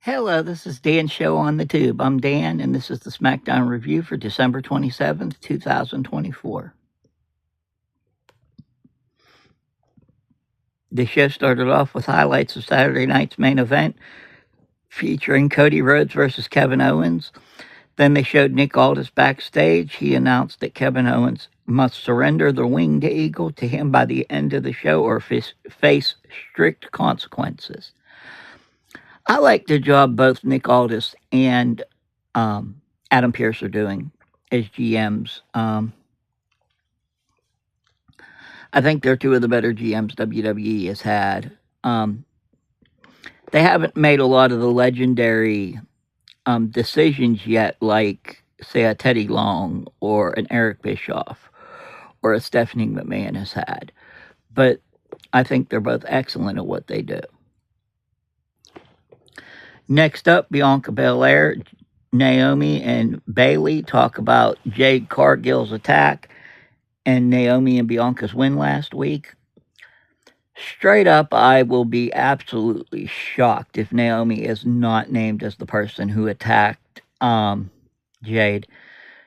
Hello, this is Dan's show on the tube. I'm Dan, and this is the Smackdown review for December 27th, 2024. The show started off with highlights of Saturday night's main event featuring Cody Rhodes versus Kevin Owens. Then they showed Nick Aldis backstage. He announced that Kevin Owens must surrender the winged eagle to him by the end of the show or face strict consequences. I like the job both Nick Aldis and Adam Pearce are doing as GMs. I think they're two of the better GMs WWE has had. They haven't made a lot of the legendary decisions yet, like, say, a Teddy Long or an Eric Bischoff or a Stephanie McMahon has had. But I think they're both excellent at what they do. Next up, Bianca Belair, Naomi, and Bayley talk about Jade Cargill's attack and Naomi and Bianca's win last week. Straight up, I will be absolutely shocked if Naomi is not named as the person who attacked Jade.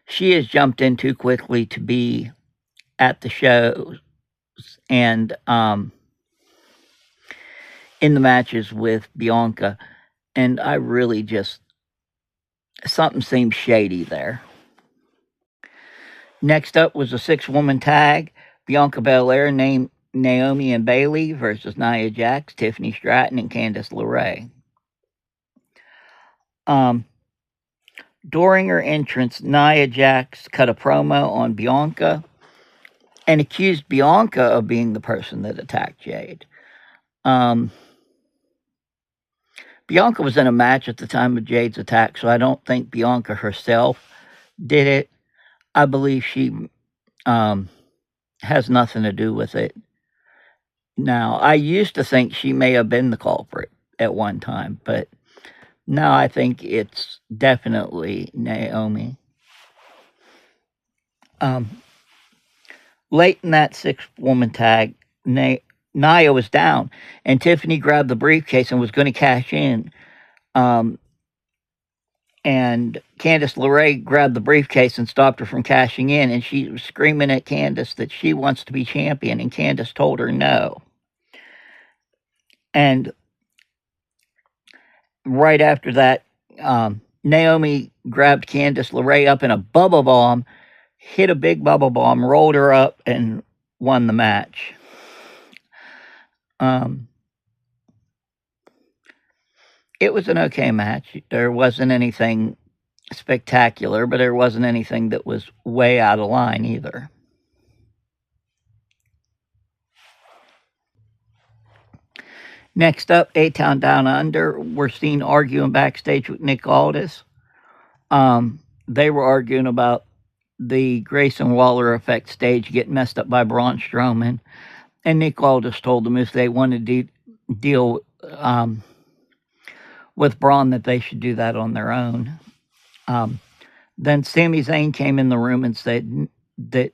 She has jumped in too quickly to be at the shows and in the matches with Bianca, and I really just, something seems shady there. Next up was a 6-woman tag. Bianca Belair named Naomi and Bayley versus Nia Jax, Tiffany Stratton, and Candice LeRae. During her entrance, Nia Jax cut a promo on Bianca and accused Bianca of being the person that attacked Jade. Bianca was in a match at the time of Jade's attack, so I don't think Bianca herself did it. I believe she has nothing to do with it. Now, I used to think she may have been the culprit at one time, but now I think it's definitely Naomi. Late in that 6-woman tag, Nia was down, and Tiffany grabbed the briefcase and was going to cash in. And Candice LeRae grabbed the briefcase and stopped her from cashing in, and she was screaming at Candice that she wants to be champion, and Candice told her no. And right after that, Naomi grabbed Candice LeRae up in a bubble bomb, hit a big bubble bomb, rolled her up, and won the match. It was an okay match. There wasn't anything spectacular, but there wasn't anything that was way out of line either. Next up, A-Town Down Under. We're seen arguing backstage with Nick Aldis. They were arguing about the Grayson Waller effect stage getting messed up by Braun Strowman. And Nick Aldis told them if they wanted to deal with Braun that they should do that on their own. Then Sami Zayn came in the room and said that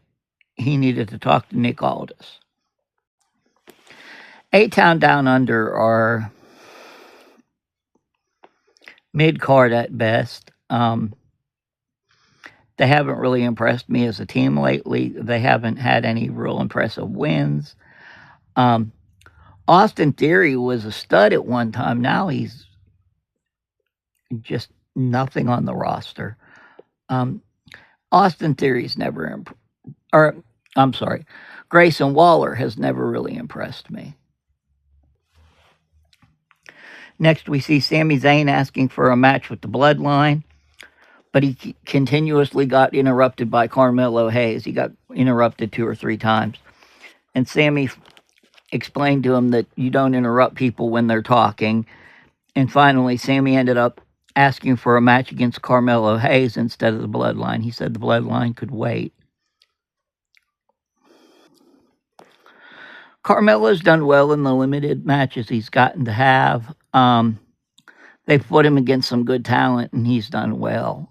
he needed to talk to Nick Aldis. A-Town Down Under are mid-card at best. They haven't really impressed me as a team lately. They haven't had any real impressive wins. Austin Theory was a stud at one time. Now he's just nothing on the roster. Austin Theory's never Grayson Waller has never really impressed me. Next, we see Sami Zayn asking for a match with the Bloodline, but he continuously got interrupted by Carmelo Hayes. He got interrupted 2 or 3 times. And Sami explained to him that you don't interrupt people when they're talking. And finally, Sami ended up asking for a match against Carmelo Hayes instead of the Bloodline. He said the Bloodline could wait. Carmelo's done well in the limited matches he's gotten to have. They've put him against some good talent, and he's done well.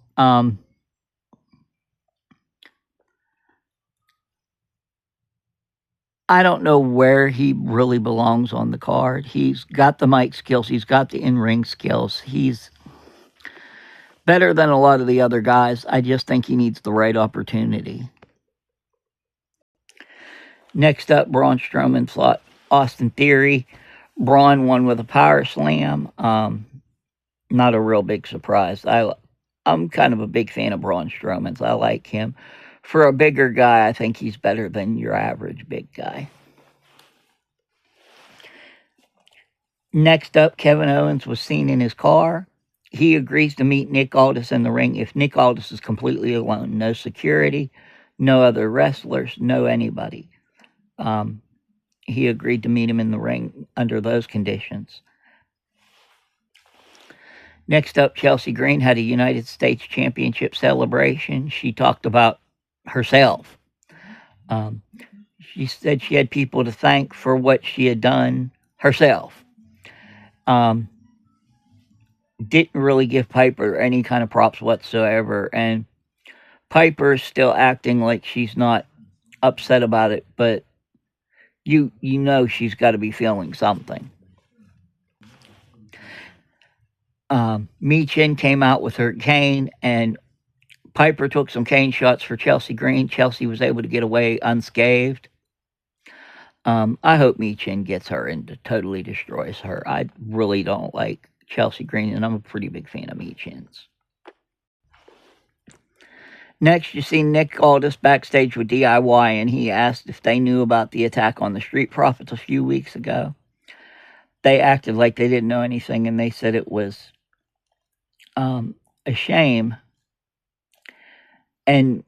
I don't know where he really belongs on the card. He's got the mic skills, he's got the in ring skills, he's better than a lot of the other guys. I just think he needs the right opportunity. Next up, Braun Strowman fought Austin Theory. Braun won with a power slam. Not a real big surprise. I'm kind of a big fan of Braun Strowman's. I like him. For a bigger guy, I think he's better than your average big guy. Next up, Kevin Owens was seen in his car. He agrees to meet Nick Aldis in the ring if Nick Aldis is completely alone. No security, no other wrestlers, no anybody. He agreed to meet him in the ring under those conditions. Next up, Chelsea Green had a United States Championship celebration. She talked about herself. She said she had people to thank for what she had done herself. Didn't really give Piper any kind of props whatsoever, and Piper's still acting like she's not upset about it, but you know she's got to be feeling something. Michin came out with her cane, and Piper took some cane shots for Chelsea Green. Chelsea was able to get away unscathed. I hope Michin gets her and totally destroys her. I really don't like Chelsea Green, and I'm a pretty big fan of Michin's. Next, you see Nick Aldis backstage with DIY, and he asked if they knew about the attack on the Street Profits a few weeks ago. They acted like they didn't know anything, and they said it was a shame. And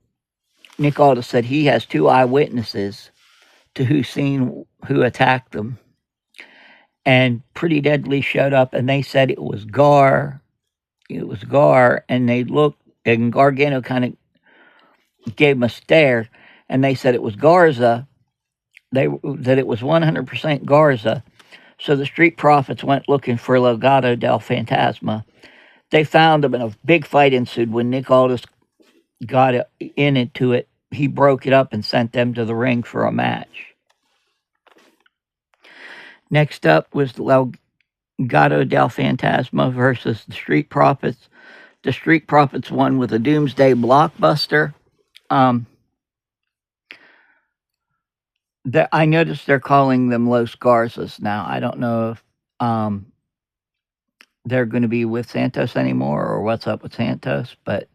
Nick Aldis said he has 2 eyewitnesses to who attacked them. And Pretty Deadly showed up, and they said it was Gar. It was Gar, and they looked, and Gargano kind of gave him a stare, and they said it was Garza. That it was 100% Garza. So the Street Profits went looking for Legado del Fantasma. They found him, and a big fight ensued. When Nick Aldis got into it, he broke it up and sent them to the ring for a match. Next up was Legado del Fantasma versus the Street Profits. The Street Profits won with a Doomsday Blockbuster. I noticed they're calling them Los Garzas now. I don't know if they're going to be with Santos anymore or what's up with Santos, but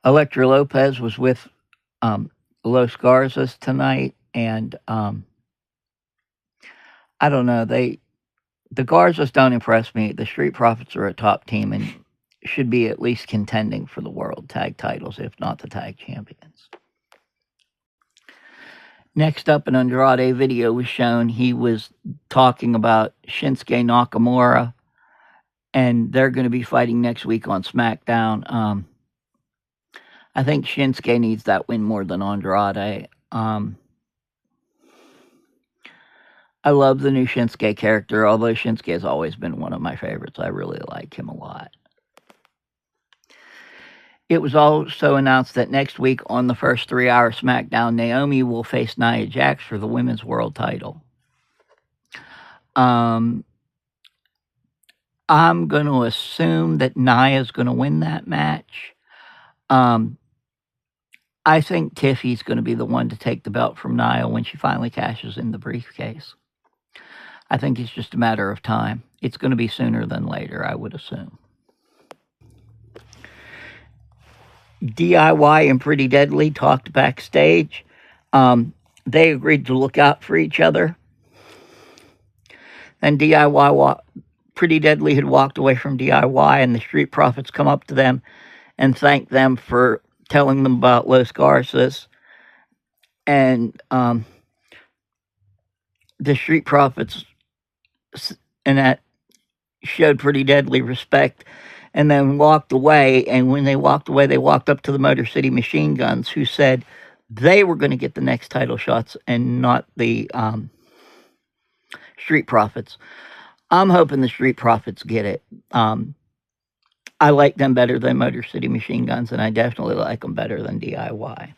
Elektra Lopez was with Los Garzas tonight, and I don't know. The Garzas don't impress me. The Street Profits are a top team and should be at least contending for the world tag titles, if not the tag champions. Next up, an Andrade video was shown. He was talking about Shinsuke Nakamura, and they're going to be fighting next week on Smackdown. I think Shinsuke needs that win more than Andrade. I love the new Shinsuke character, although Shinsuke has always been one of my favorites. I really like him a lot. It was also announced that next week on the first 3-hour SmackDown, Naomi will face Nia Jax for the Women's World title. I'm going to assume that Nia is going to win that match. I think Tiffy's going to be the one to take the belt from Nia when she finally cashes in the briefcase. I think it's just a matter of time. It's going to be sooner than later, I would assume. DIY and Pretty Deadly talked backstage. They agreed to look out for each other. And Pretty Deadly had walked away from DIY, and the Street Profits come up to them and thank them for telling them about Los Garzas. And the Street Profits and that showed Pretty Deadly respect, and then walked away. And when they walked away, they walked up to the Motor City Machine Guns, who said they were going to get the next title shots and not the Street Profits. I'm hoping the Street Profits get it. I like them better than Motor City Machine Guns, and I definitely like them better than DIY.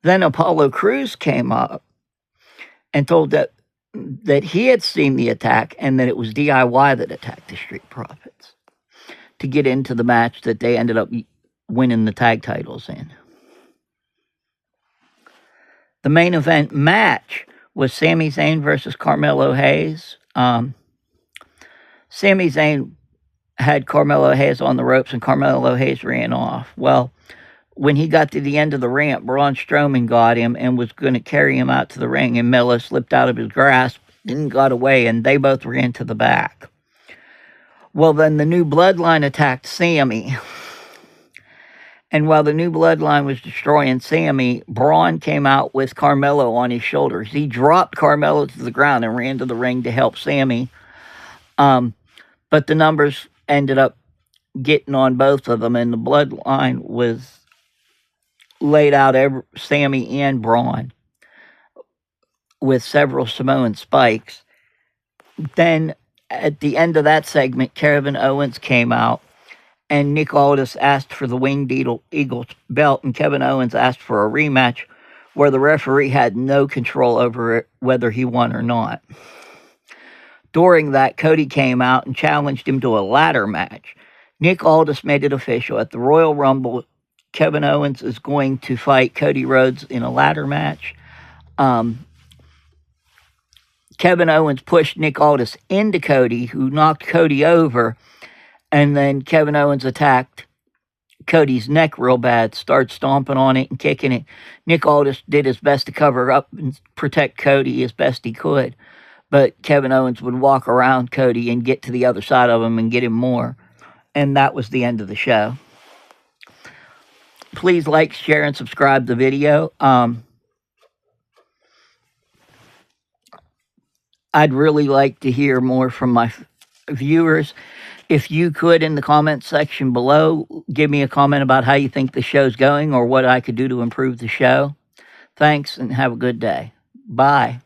Then Apollo Crews came up and told that he had seen the attack and that it was DIY that attacked the Street Profits to get into the match that they ended up winning the tag titles in. The main event match was Sami Zayn versus Carmelo Hayes. Sami Zayn had Carmelo Hayes on the ropes, and Carmelo Hayes ran off. Well, when he got to the end of the ramp, Braun Strowman got him and was going to carry him out to the ring, and Melo slipped out of his grasp and got away, and they both ran to the back. Well, then the New Bloodline attacked Sami. And while the New Bloodline was destroying Sami, Braun came out with Carmelo on his shoulders. He dropped Carmelo to the ground and ran to the ring to help Sami. But the numbers ended up getting on both of them, and the Bloodline was laid out Sami and Braun with several Samoan spikes. Then at the end of that segment, Kevin Owens came out, and Nick Aldis asked for the Winged Eagles belt, and Kevin Owens asked for a rematch where the referee had no control over it, whether he won or not. During that, Cody came out and challenged him to a ladder match. Nick Aldis made it official. At the Royal Rumble, Kevin Owens is going to fight Cody Rhodes in a ladder match. Kevin Owens pushed Nick Aldis into Cody, who knocked Cody over, and then Kevin Owens attacked Cody's neck real bad, started stomping on it and kicking it. Nick Aldis did his best to cover up and protect Cody as best he could, but Kevin Owens would walk around Cody and get to the other side of him and get him more, and that was the end of the show. Please like, share, and subscribe to the video. I'd really like to hear more from my viewers. If you could, in the comments section below, give me a comment about how you think the show's going or what I could do to improve the show. Thanks, and have a good day. Bye.